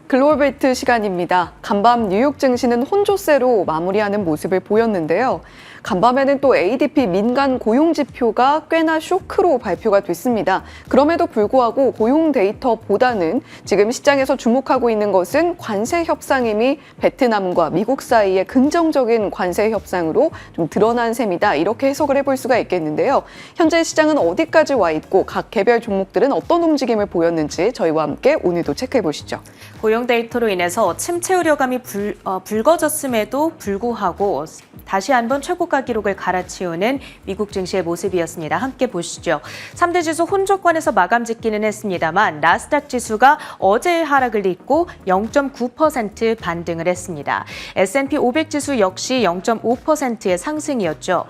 글로벌베이트 시간입니다. 간밤 뉴욕 증시는 혼조세로 마무리하는 모습을 보였는데요. 간밤에는 또 ADP 민간 고용 지표가 꽤나 쇼크로 발표가 됐습니다. 그럼에도 불구하고 고용 데이터보다는 지금 시장에서 주목하고 있는 것은 관세 협상임이 베트남과 미국 사이의 긍정적인 관세 협상으로 좀 드러난 셈이다. 이렇게 해석을 해볼 수가 있겠는데요. 현재 시장은 어디까지 와 있고 각 개별 종목들은 어떤 움직임을 보였는지 저희와 함께 오늘도 체크해 보시죠. 고용 데이터로 인해서 침체 우려감이 불거졌음에도 불구하고 다시 한번 최고가 기록을 갈아치우는 미국 증시의 모습이었습니다. 함께 보시죠. 3대 지수 혼조권에서 마감 짓기는 했습니다만 나스닥 지수가 어제의 하락을 잇고 0.9% 반등을 했습니다. S&P 500 지수 역시 0.5%의 상승이었죠.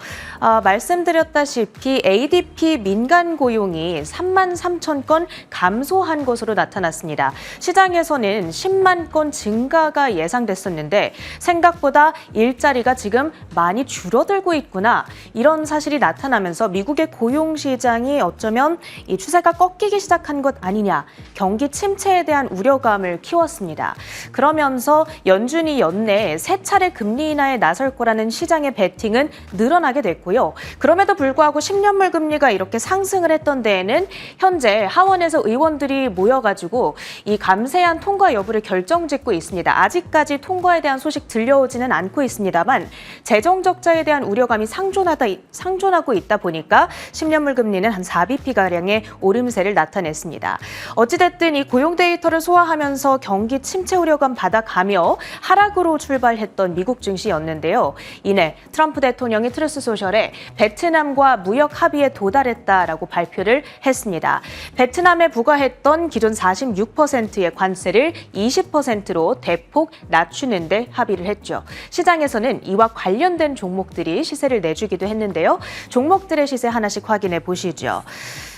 말씀드렸다시피 ADP 민간 고용이 3만 3천 건 감소한 것으로 나타났습니다. 시장에서는 10만 건 증가가 예상됐었는데 생각보다 일자리가 지금 많이 줄어들고 있구나. 이런 사실이 나타나면서 미국의 고용 시장이 어쩌면 이 추세가 꺾이기 시작한 것 아니냐. 경기 침체에 대한 우려감을 키웠습니다. 그러면서 연준이 연내에 세 차례 금리 인하에 나설 거라는 시장의 베팅은 늘어나게 됐고요. 그럼에도 불구하고 10년물 금리가 이렇게 상승을 했던 데에는 현재 하원에서 의원들이 모여가지고 이 감세안 통과 여부를 결정짓고 있습니다. 아직까지 통과에 대한 소식 들려오지는 않고 있습니다만 재정 적자에 대한 우려감이 상존하고 있다 보니까 10년물 금리는 한 4bp가량의 오름세를 나타냈습니다. 어찌됐든 이 고용 데이터를 소화하면서 경기 침체 우려감 받아가며 하락으로 출발했던 미국 증시였는데요. 이내 트럼프 대통령이 트루스 소셜에 베트남과 무역 합의에 도달했다라고 발표를 했습니다. 베트남에 부과했던 기존 46%의 관세를 20%로 대폭 낮추는 데 합의를 했죠. 시장에서는 이와 관련된 종목들이 시세를 내주기도 했는데요. 종목들의 시세 하나씩 확인해 보시죠.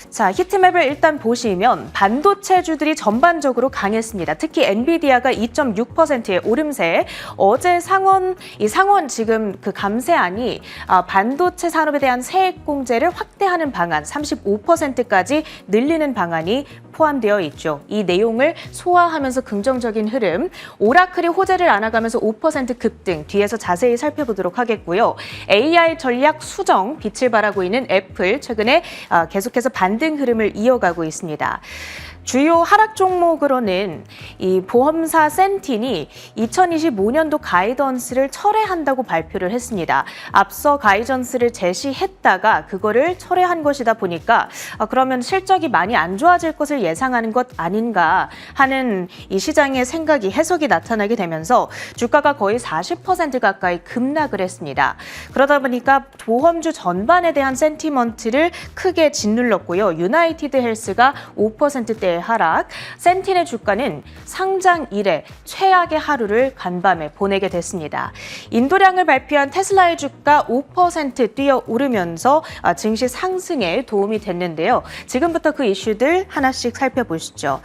자, 히트맵을 일단 보시면 반도체주들이 전반적으로 강했습니다. 특히 엔비디아가 2.6%의 오름세. 어제 상원 지금 그 감세안이 반도체 산업에 대한 세액 공제를 확대하는 방안 35%까지 늘리는 방안이 포함되어 있죠. 이 내용을 소화하면서 긍정적인 흐름, 오라클이 호재를 안아가면서 5% 급등, 뒤에서 자세히 살펴보도록 하겠고요. AI 전략 수정, 빛을 발하고 있는 애플, 최근에 계속해서 반등 흐름을 이어가고 있습니다. 주요 하락 종목으로는 이 보험사 센틴이 2025년도 가이던스를 철회한다고 발표를 했습니다. 앞서 가이던스를 제시했다가 그거를 철회한 것이다 보니까 그러면 실적이 많이 안 좋아질 것을 예상하는 것 아닌가 하는 이 시장의 생각이 해석이 나타나게 되면서 주가가 거의 40% 가까이 급락을 했습니다. 그러다 보니까 보험주 전반에 대한 센티먼트를 크게 짓눌렀고요. 유나이티드 헬스가 5%대 하락, 센틴의 주가는 상장 이래 최악의 하루를 간밤에 보내게 됐습니다. 인도량을 발표한 테슬라의 주가 5% 뛰어오르면서 증시 상승에 도움이 됐는데요. 지금부터 그 이슈들 하나씩 살펴보시죠.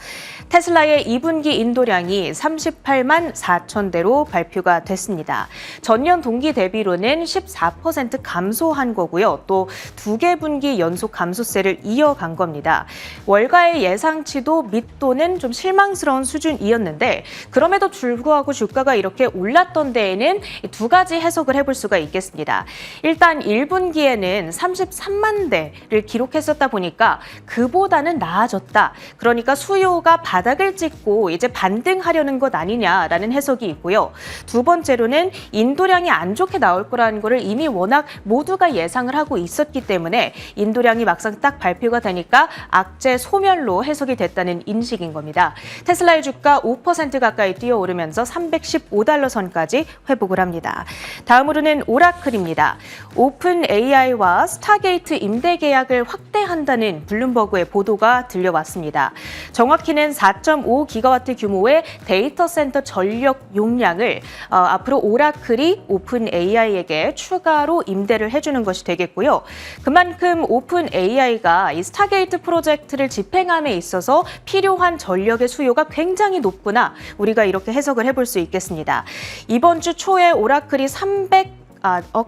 테슬라의 2분기 인도량이 38만 4천 대로 발표가 됐습니다. 전년 동기 대비로는 14% 감소한 거고요. 또 두 개 분기 연속 감소세를 이어간 겁니다. 월가의 예상치도 밑도는 좀 실망스러운 수준이었는데 그럼에도 불구하고 주가가 이렇게 올랐던 데에는 두 가지 해석을 해볼 수가 있겠습니다. 일단 1분기에는 33만 대를 기록했었다 보니까 그보다는 나아졌다. 그러니까 수요가 바닥을 찍고 이제 반등하려는 것 아니냐라는 해석이 있고요. 두 번째로는 인도량이 안 좋게 나올 거라는 거를 이미 워낙 모두가 예상을 하고 있었기 때문에 인도량이 막상 딱 발표가 되니까 악재 소멸로 해석이 됐다는 인식인 겁니다. 테슬라의 주가 5% 가까이 뛰어오르면서 315달러 선까지 회복을 합니다. 다음으로는 오라클입니다. 오픈 AI와 스타게이트 임대 계약을 확대한다는 블룸버그의 보도가 들려왔습니다. 정확히는 4.5기가와트 규모의 데이터 센터 전력 용량을 앞으로 오라클이 오픈 AI에게 추가로 임대를 해주는 것이 되겠고요. 그만큼 오픈 AI가 이 스타게이트 프로젝트를 집행함에 있어서 필요한 전력의 수요가 굉장히 높구나. 우리가 이렇게 해석을 해볼 수 있겠습니다. 이번 주 초에 오라클이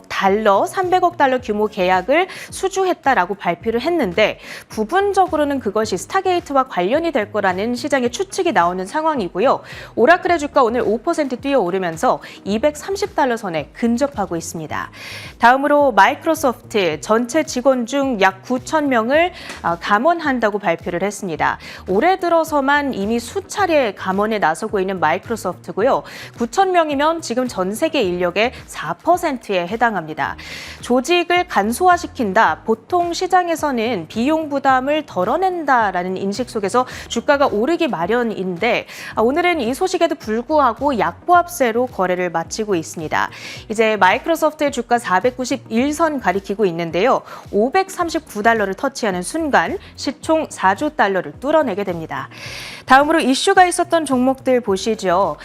달러, 300억 달러 규모 계약을 수주했다라고 발표를 했는데 부분적으로는 그것이 스타게이트와 관련이 될 거라는 시장의 추측이 나오는 상황이고요. 오라클의 주가 오늘 5% 뛰어오르면서 230달러 선에 근접하고 있습니다. 다음으로 마이크로소프트 전체 직원 중 약 9천 명을 감원한다고 발표를 했습니다. 올해 들어서만 이미 수차례 감원에 나서고 있는 마이크로소프트고요. 9천 명이면 지금 전 세계 인력의 4%에 해당합니다. 조직을 간소화시킨다. 보통 시장에서는 비용 부담을 덜어낸다라는 인식 속에서 주가가 오르기 마련인데 오늘은 이 소식에도 불구하고 약보합세로 거래를 마치고 있습니다. 이제 마이크로소프트의 주가 491선 가리키고 있는데요. 539달러를 터치하는 순간 시총 4조 달러를 뚫어내게 됩니다. 다음으로 이슈가 있었던 종목들 보시죠.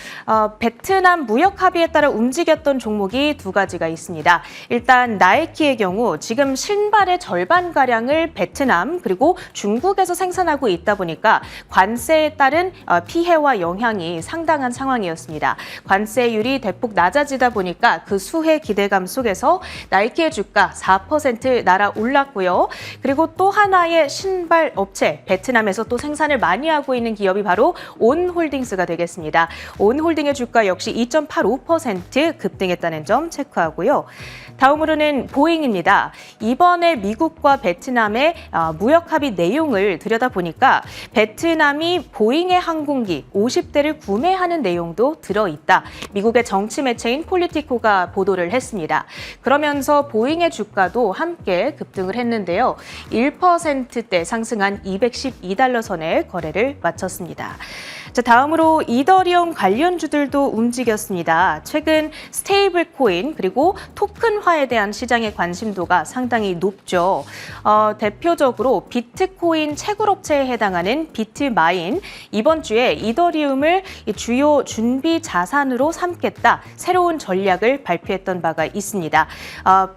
베트남 무역 합의에 따라 움직였던 종목이 두 가지가 있습니다. 일단 나이키의 경우 지금 신발의 절반가량을 베트남 그리고 중국에서 생산하고 있다 보니까 관세에 따른 피해와 영향이 상당한 상황이었습니다. 관세율이 대폭 낮아지다 보니까 그 수혜 기대감 속에서 나이키의 주가 4% 날아올랐고요. 그리고 또 하나의 신발 업체, 베트남에서 또 생산을 많이 하고 있는 기업이 바로 온홀딩스가 되겠습니다. 온홀딩의 주가 역시 2.85% 급등했다는 점 체크하고요. 다음으로는 보잉입니다. 이번에 미국과 베트남의 무역 합의 내용을 들여다보니까 베트남이 보잉의 항공기 50대를 구매하는 내용도 들어있다. 미국의 정치 매체인 폴리티코가 보도를 했습니다. 그러면서 보잉의 주가도 함께 급등을 했는데요. 1%대 상승한 212달러 선에 거래를 마쳤습니다. 자, 다음으로 이더리움 관련주들도 움직였습니다. 최근 스테이블 코인 그리고 토큰화에 대한 시장의 관심도가 상당히 높죠. 대표적으로 비트코인 채굴업체에 해당하는 비트마인 이번 주에 이더리움을 주요 준비 자산으로 삼겠다 새로운 전략을 발표했던 바가 있습니다.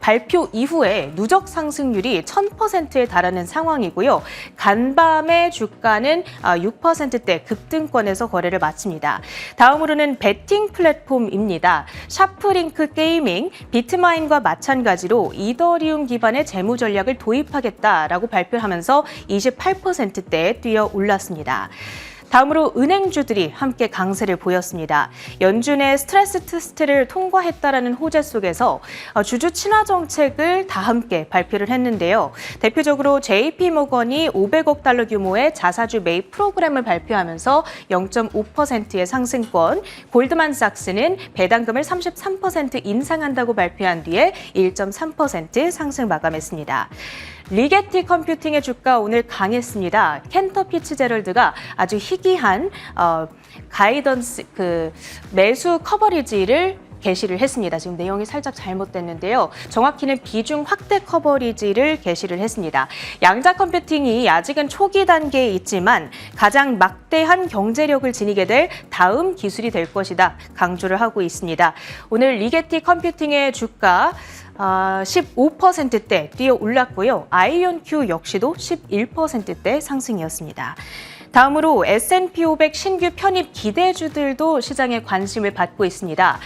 발표 이후에 누적 상승률이 1000%에 달하는 상황이고요. 간밤의 주가는 6%대 급등권에서 거래를 마칩니다. 다음으로는 베팅 플랫폼입니다. 샤프링크 게이밍, 비트마인과 마찬가지로 이더리움 기반의 재무 전략을 도입하겠다라고 발표하면서 28%대 뛰어 올랐습니다. 다음으로 은행주들이 함께 강세를 보였습니다. 연준의 스트레스 테스트를 통과했다라는 호재 속에서 주주 친화 정책을 다 함께 발표를 했는데요. 대표적으로 JP모건이 500억 달러 규모의 자사주 매입 프로그램을 발표하면서 0.5%의 상승권, 골드만삭스는 배당금을 33% 인상한다고 발표한 뒤에 1.3% 상승 마감했습니다. 리게티 컴퓨팅의 주가 오늘 강했습니다. 켄터 피츠제럴드가 아주 희귀한 가이던스 매수 커버리지를 게시를 했습니다. 지금 내용이 살짝 잘못됐는데요. 정확히는 비중 확대 커버리지를 게시를 했습니다. 양자 컴퓨팅이 아직은 초기 단계에 있지만 가장 막대한 경제력을 지니게 될 다음 기술이 될 것이다. 강조를 하고 있습니다. 오늘 리게티 컴퓨팅의 주가 15%대 뛰어 올랐고요. 아이온큐 역시도 11%대 상승이었습니다. 다음으로 S&P 500 신규 편입 기대주들도 시장의 관심을 받고 있습니다.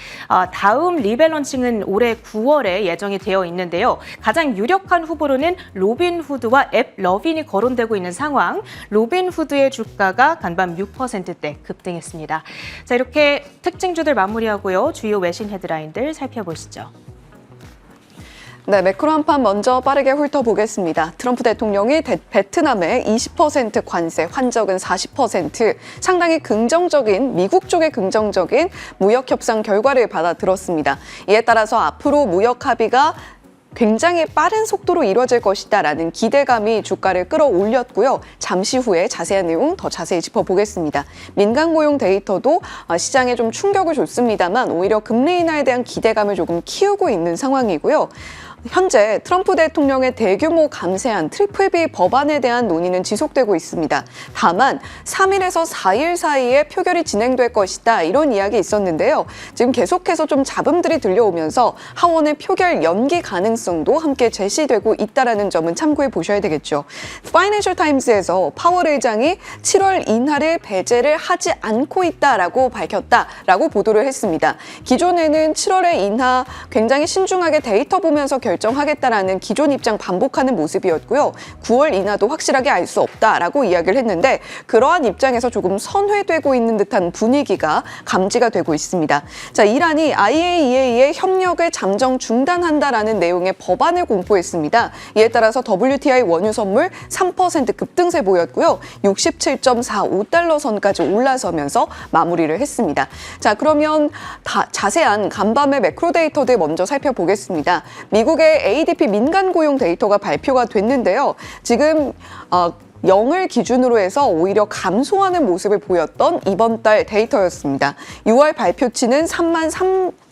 다음 리밸런싱은 올해 9월에 예정이 되어 있는데요. 가장 유력한 후보로는 로빈후드와 앱 러빈이 거론되고 있는 상황. 로빈후드의 주가가 간밤 6%대 급등했습니다. 자, 이렇게 특징주들 마무리하고요. 주요 외신 헤드라인들 살펴보시죠. 네, 매크로 한판 먼저 빠르게 훑어보겠습니다. 트럼프 대통령이 베트남에 20% 관세, 환적은 40%, 상당히 긍정적인, 미국 쪽의 긍정적인 무역 협상 결과를 받아들었습니다. 이에 따라서 앞으로 무역 합의가 굉장히 빠른 속도로 이루어질 것이다라는 기대감이 주가를 끌어올렸고요. 잠시 후에 자세한 내용 더 자세히 짚어보겠습니다. 민간 고용 데이터도 시장에 좀 충격을 줬습니다만 오히려 금리 인하에 대한 기대감을 조금 키우고 있는 상황이고요. 현재 트럼프 대통령의 대규모 감세한 트리플 B 법안에 대한 논의는 지속되고 있습니다. 다만 3일에서 4일 사이에 표결이 진행될 것이다 이런 이야기 있었는데요. 지금 계속해서 좀 잡음들이 들려오면서 하원의 표결 연기 가능성도 함께 제시되고 있다는 점은 참고해 보셔야 되겠죠. 파이낸셜 타임스에서 파월 의장이 7월 인하를 배제를 하지 않고 있다라고 밝혔다라고 보도를 했습니다. 기존에는 7월의 인하 굉장히 신중하게 데이터 보면서 결정하겠다라는 기존 입장 반복하는 모습이었고요. 9월 인하도 확실하게 알 수 없다라고 이야기를 했는데 그러한 입장에서 조금 선회되고 있는 듯한 분위기가 감지가 되고 있습니다. 자, 이란이 IAEA의 협력을 잠정 중단한다라는 내용의 법안을 공포했습니다. 이에 따라서 WTI 원유 선물 3% 급등세 보였고요. 67.45달러 선까지 올라서면서 마무리를 했습니다. 자, 그러면 자세한 간밤의 매크로 데이터들 먼저 살펴보겠습니다. 미국의 ADP 민간 고용 데이터가 발표가 됐는데요. 지금 0을 기준으로 해서 오히려 감소하는 모습을 보였던 이번 달 데이터였습니다. 6월 발표치는 3만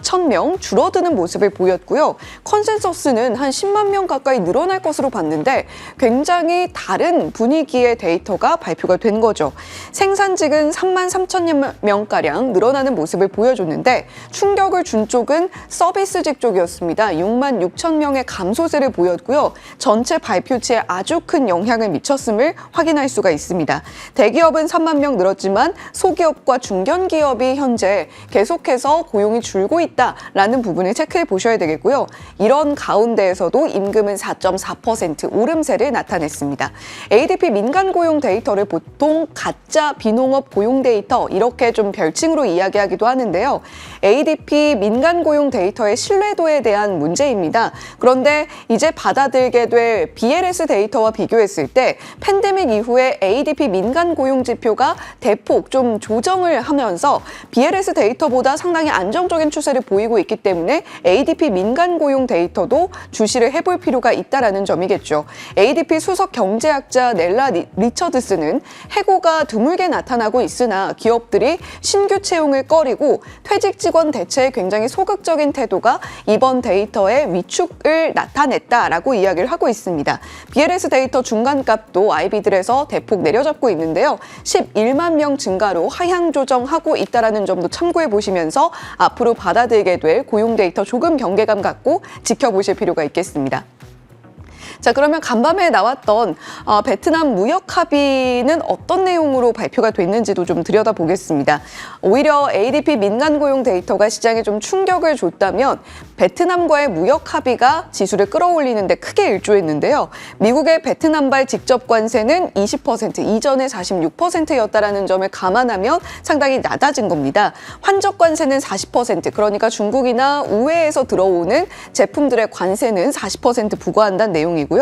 3천 명 줄어드는 모습을 보였고요. 컨센서스는 한 10만 명 가까이 늘어날 것으로 봤는데 굉장히 다른 분위기의 데이터가 발표가 된 거죠. 생산직은 3만 3천 명가량 늘어나는 모습을 보여줬는데 충격을 준 쪽은 서비스직 쪽이었습니다. 6만 6천 명의 감소세를 보였고요. 전체 발표치에 아주 큰 영향을 미쳤음을 확인할 수가 있습니다. 대기업은 3만 명 늘었지만 소기업과 중견기업이 현재 계속해서 고용이 줄고 있다라는 부분을 체크해 보셔야 되겠고요. 이런 가운데에서도 임금은 4.4% 오름세를 나타냈습니다. ADP 민간 고용 데이터를 보통 가짜 비농업 고용 데이터 이렇게 좀 별칭으로 이야기하기도 하는데요. ADP 민간 고용 데이터의 신뢰도에 대한 문제입니다. 그런데 이제 받아들게 될 BLS 데이터와 비교했을 때 팬데믹 이후에 ADP 민간 고용 지표가 대폭 좀 조정을 하면서 BLS 데이터보다 상당히 안정적인 추세를 보이고 있기 때문에 ADP 민간 고용 데이터도 주시를 해볼 필요가 있다는 점이겠죠. ADP 수석 경제학자 넬라 리처드스는 해고가 드물게 나타나고 있으나 기업들이 신규 채용을 꺼리고 퇴직 직원 대체에 굉장히 소극적인 태도가 이번 데이터의 위축을 나타냈다라고 이야기를 하고 있습니다. BLS 데이터 중간값도 IB들에서 대폭 내려잡고 있는데요. 11만 명 증가로 하향 조정하고 있다는 점도 참고해 보시면서 앞으로 받아들게 될 고용 데이터 조금 경계감 갖고 지켜보실 필요가 있겠습니다. 자, 그러면 간밤에 나왔던 베트남 무역 합의는 어떤 내용으로 발표가 됐는지도 좀 들여다보겠습니다. 오히려 ADP 민간 고용 데이터가 시장에 좀 충격을 줬다면 베트남과의 무역 합의가 지수를 끌어올리는 데 크게 일조했는데요. 미국의 베트남발 직접 관세는 20%, 이전에 46%였다라는 점을 감안하면 상당히 낮아진 겁니다. 환적 관세는 40%, 그러니까 중국이나 우회에서 들어오는 제품들의 관세는 40% 부과한다는 내용이고요.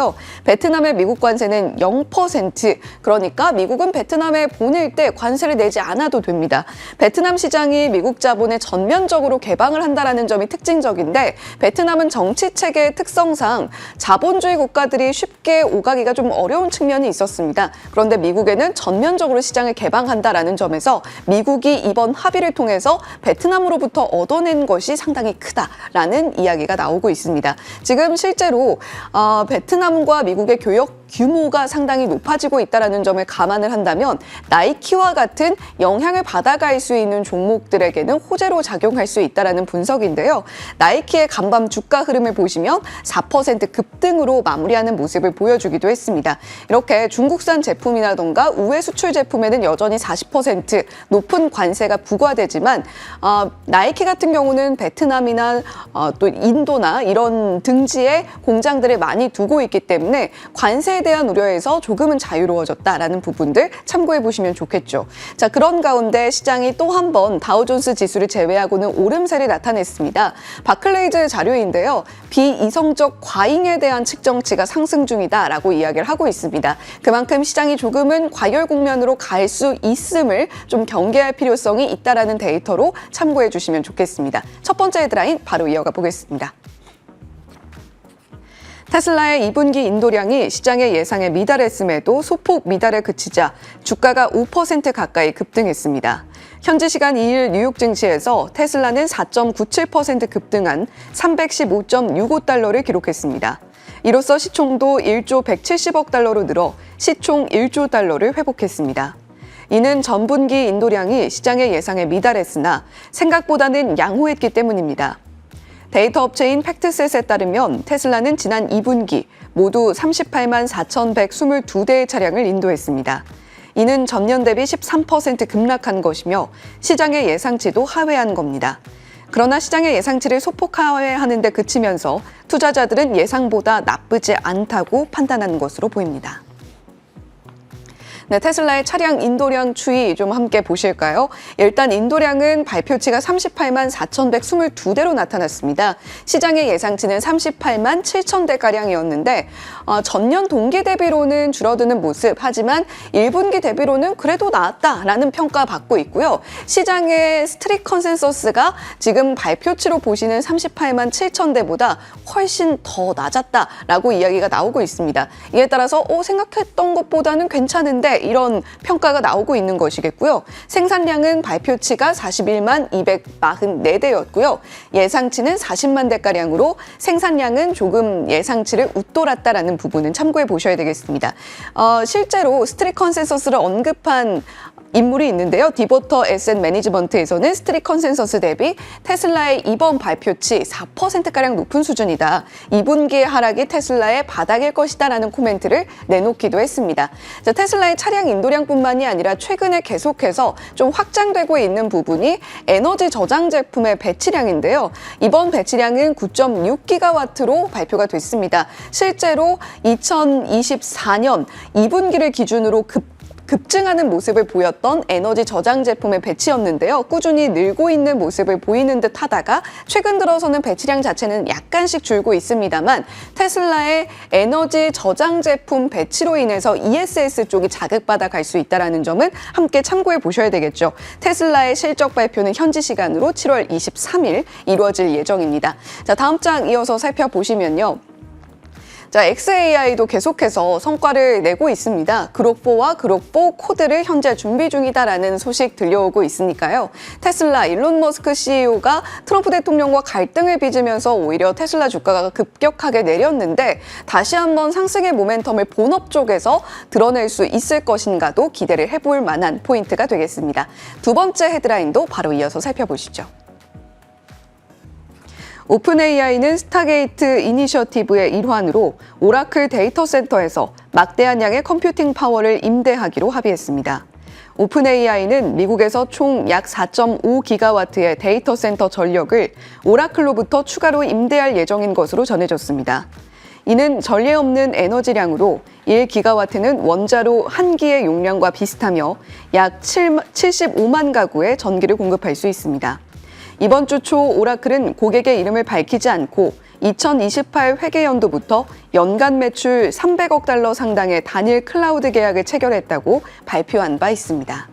베트남의 미국 관세는 0%, 그러니까 미국은 베트남에 보낼 때 관세를 내지 않아도 됩니다. 베트남 시장이 미국 자본에 전면적으로 개방을 한다는 점이 특징적인데 베트남은 정치 체계의 특성상 자본주의 국가들이 쉽게 오가기가 좀 어려운 측면이 있었습니다. 그런데 미국에는 전면적으로 시장을 개방한다는 점에서 미국이 이번 합의를 통해서 베트남으로부터 얻어낸 것이 상당히 크다라는 이야기가 나오고 있습니다. 지금 실제로 베트남과 미국의 교역 규모가 상당히 높아지고 있다는 점을 감안을 한다면 나이키와 같은 영향을 받아갈 수 있는 종목들에게는 호재로 작용할 수 있다는 분석인데요. 나이키의 간밤 주가 흐름을 보시면 4% 급등으로 마무리하는 모습을 보여주기도 했습니다. 이렇게 중국산 제품이라던가 우회 수출 제품에는 여전히 40% 높은 관세가 부과되지만 나이키 같은 경우는 베트남이나 또 인도나 이런 등지에 공장들을 많이 두고 있기 때문에 관세에 대한 우려에서 조금은 자유로워졌다라는 부분들 참고해 보시면 좋겠죠. 자, 그런 가운데 시장이 또 한 번 다우존스 지수를 제외하고는 오름세를 나타냈습니다. 바클레이즈 자료인데요. 비이성적 과잉에 대한 측정치가 상승 중이다라고 이야기를 하고 있습니다. 그만큼 시장이 조금은 과열 국면으로 갈 수 있음을 좀 경계할 필요성이 있다라는 데이터로 참고해 주시면 좋겠습니다. 첫 번째 헤드라인 바로 이어가 보겠습니다. 테슬라의 2분기 인도량이 시장의 예상에 미달했음에도 소폭 미달에 그치자 주가가 5% 가까이 급등했습니다. 현지 시간 2일 뉴욕 증시에서 테슬라는 4.97% 급등한 315.65달러를 기록했습니다. 이로써 시총도 1조 170억 달러로 늘어 시총 1조 달러를 회복했습니다. 이는 전분기 인도량이 시장의 예상에 미달했으나 생각보다는 양호했기 때문입니다. 데이터 업체인 팩트셋에 따르면 테슬라는 지난 2분기 모두 38만 4,122대의 차량을 인도했습니다. 이는 전년 대비 13% 급락한 것이며 시장의 예상치도 하회한 겁니다. 그러나 시장의 예상치를 소폭 하회하는 데 그치면서 투자자들은 예상보다 나쁘지 않다고 판단한 것으로 보입니다. 네, 테슬라의 차량 인도량 추이 좀 함께 보실까요? 일단 인도량은 발표치가 38만 4,122대로 나타났습니다. 시장의 예상치는 38만 7,000대가량이었는데 전년 동기 대비로는 줄어드는 모습, 하지만 1분기 대비로는 그래도 나았다라는 평가받고 있고요. 시장의 스트릿 컨센서스가 지금 발표치로 보시는 38만 7,000대보다 훨씬 더 낮았다라고 이야기가 나오고 있습니다. 이에 따라서 생각했던 것보다는 괜찮은데 이런 평가가 나오고 있는 것이겠고요. 생산량은 발표치가 41만 244대였고요. 예상치는 40만 대가량으로 생산량은 조금 예상치를 웃돌았다라는 부분은 참고해 보셔야 되겠습니다. 실제로 스트릿 컨센서스를 언급한 인물이 있는데요. 디보터 에셋 매니지먼트에서는 스트릿 컨센서스 대비 테슬라의 이번 발표치 4%가량 높은 수준이다. 2분기의 하락이 테슬라의 바닥일 것이다라는 코멘트를 내놓기도 했습니다. 자, 테슬라의 차량 인도량뿐만이 아니라 최근에 계속해서 좀 확장되고 있는 부분이 에너지 저장 제품의 배치량인데요. 이번 배치량은 9.6기가와트로 발표가 됐습니다. 실제로 2024년 2분기를 기준으로 급증하는 모습을 보였던 에너지 저장 제품의 배치였는데요. 꾸준히 늘고 있는 모습을 보이는 듯 하다가 최근 들어서는 배치량 자체는 약간씩 줄고 있습니다만 테슬라의 에너지 저장 제품 배치로 인해서 ESS 쪽이 자극받아 갈 수 있다는 점은 함께 참고해 보셔야 되겠죠. 테슬라의 실적 발표는 현지 시간으로 7월 23일 이루어질 예정입니다. 자, 다음 장 이어서 살펴보시면요. 자, xAI도 계속해서 성과를 내고 있습니다. 그록4와 그록4 코드를 현재 준비 중이다라는 소식 들려오고 있으니까요. 테슬라 일론 머스크 CEO가 트럼프 대통령과 갈등을 빚으면서 오히려 테슬라 주가가 급격하게 내렸는데 다시 한번 상승의 모멘텀을 본업 쪽에서 드러낼 수 있을 것인가도 기대를 해볼 만한 포인트가 되겠습니다. 두 번째 헤드라인도 바로 이어서 살펴보시죠. 오픈AI는 스타게이트 이니셔티브의 일환으로 오라클 데이터 센터에서 막대한 양의 컴퓨팅 파워를 임대하기로 합의했습니다. 오픈AI는 미국에서 총 약 4.5기가와트의 데이터 센터 전력을 오라클로부터 추가로 임대할 예정인 것으로 전해졌습니다. 이는 전례 없는 에너지량으로 1기가와트는 원자로 1기의 용량과 비슷하며 약 75만 가구에 전기를 공급할 수 있습니다. 이번 주 초 오라클은 고객의 이름을 밝히지 않고 2028 회계연도부터 연간 매출 300억 달러 상당의 단일 클라우드 계약을 체결했다고 발표한 바 있습니다.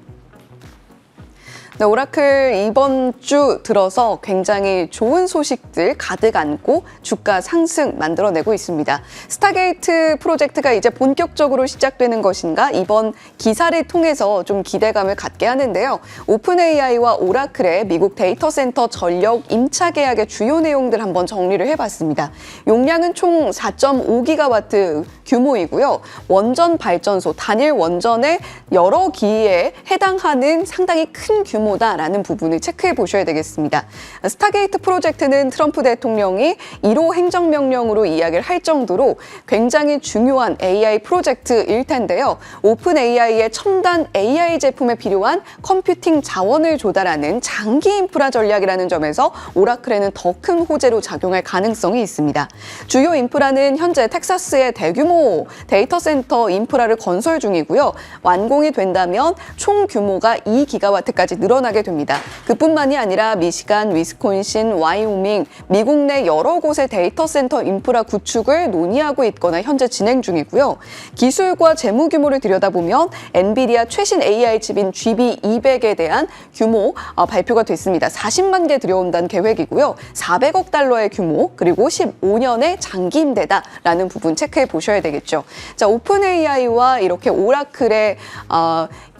네, 오라클 이번 주 들어서 굉장히 좋은 소식들 가득 안고 주가 상승 만들어내고 있습니다. 스타게이트 프로젝트가 이제 본격적으로 시작되는 것인가 이번 기사를 통해서 좀 기대감을 갖게 하는데요. 오픈AI와 오라클의 미국 데이터 센터 전력 임차 계약의 주요 내용들 한번 정리를 해봤습니다. 용량은 총 4.5기가와트 규모이고요. 원전 발전소, 단일 원전의 여러 기에 해당하는 상당히 큰 규모다라는 부분을 체크해 보셔야 되겠습니다. 스타게이트 프로젝트는 트럼프 대통령이 1호 행정명령으로 이야기를 할 정도로 굉장히 중요한 AI 프로젝트일 텐데요. 오픈 AI의 첨단 AI 제품에 필요한 컴퓨팅 자원을 조달하는 장기 인프라 전략이라는 점에서 오라클에는 더 큰 호재로 작용할 가능성이 있습니다. 주요 인프라는 현재 텍사스의 대규모 데이터 센터 인프라를 건설 중이고요. 완공이 된다면 총 규모가 2기가와트까지 늘어나게 됩니다. 그뿐만이 아니라 미시간, 위스콘신, 와이오밍, 미국 내 여러 곳의 데이터 센터 인프라 구축을 논의하고 있거나 현재 진행 중이고요. 기술과 재무 규모를 들여다보면 엔비디아 최신 AI 칩인 GB200에 대한 규모 발표가 됐습니다. 40만 개 들여온다는 계획이고요. 400억 달러의 규모 그리고 15년의 장기 임대다라는 부분 체크해 보셔야 되겠죠. 자, 오픈AI와 이렇게 오라클의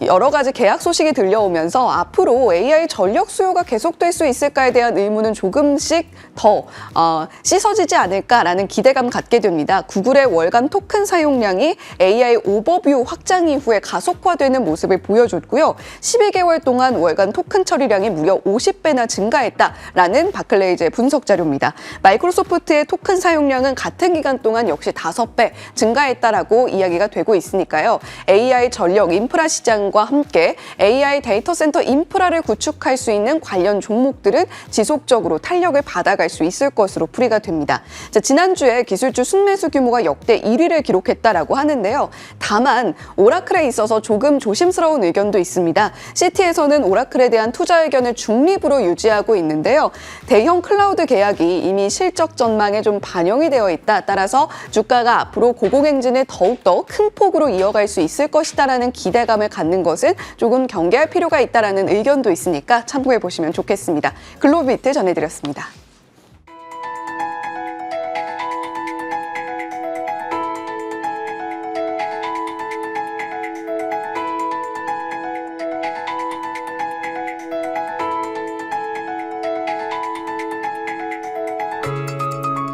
여러 가지 계약 소식이 들려오면서 앞으로 앞으로 AI 전력 수요가 계속될 수 있을까에 대한 의문은 조금씩 더 씻어지지 않을까라는 기대감 갖게 됩니다. 구글의 월간 토큰 사용량이 AI 오버뷰 확장 이후에 가속화되는 모습을 보여줬고요. 12개월 동안 월간 토큰 처리량이 무려 50배나 증가했다라는 바클레이즈의 분석 자료입니다. 마이크로소프트의 토큰 사용량은 같은 기간 동안 역시 5배 증가했다라고 이야기가 되고 있으니까요. AI 전력 인프라 시장과 함께 AI 데이터 센터 인프라를 구축할 수 있는 관련 종목들은 지속적으로 탄력을 받아갈 수 있을 것으로 풀이가 됩니다. 자, 지난주에 기술주 순매수 규모가 역대 1위를 기록했다라고 하는데요. 다만 오라클에 있어서 조금 조심스러운 의견도 있습니다. 시티에서는 오라클에 대한 투자 의견을 중립으로 유지하고 있는데요. 대형 클라우드 계약이 이미 실적 전망에 좀 반영이 되어 있다. 따라서 주가가 앞으로 고공행진을 더욱더 큰 폭으로 이어갈 수 있을 것이다라는 기대감을 갖는 것은 조금 경계할 필요가 있다라는 의견도 있으니까 참고해 보시면 좋겠습니다. 글로비트 전해드렸습니다.